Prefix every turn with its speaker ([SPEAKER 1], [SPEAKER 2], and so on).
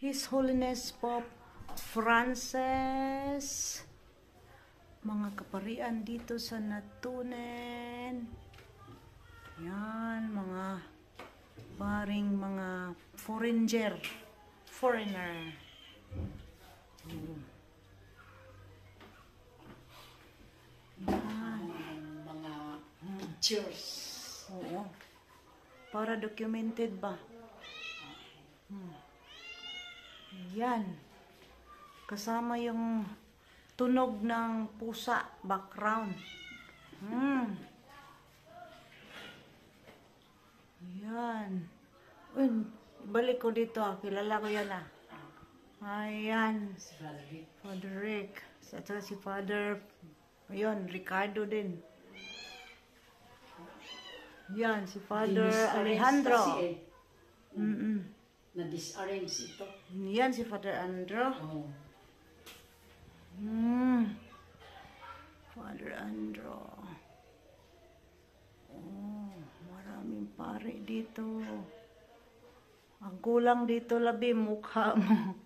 [SPEAKER 1] His Holiness Pope Francis, mga kaparian dito sa Natunen. Yan, mga paring mga foreigner. Yan.
[SPEAKER 2] Mga cheers.
[SPEAKER 1] Oo. Para documented ba? Yan. Kasama yung tunog ng pusa, background. Yan. Balik ko dito. Kilala ko yan ah. Ayan. Father Rick. At saka si Father, ayun, Ricardo din. Yan, si Father Alejandro.
[SPEAKER 2] Na-disarrange ito.
[SPEAKER 1] Yan, si Father Andro.
[SPEAKER 2] Oh.
[SPEAKER 1] Father Andro. Oh, maraming pare dito. Ang kulang dito, labi, mukha mo.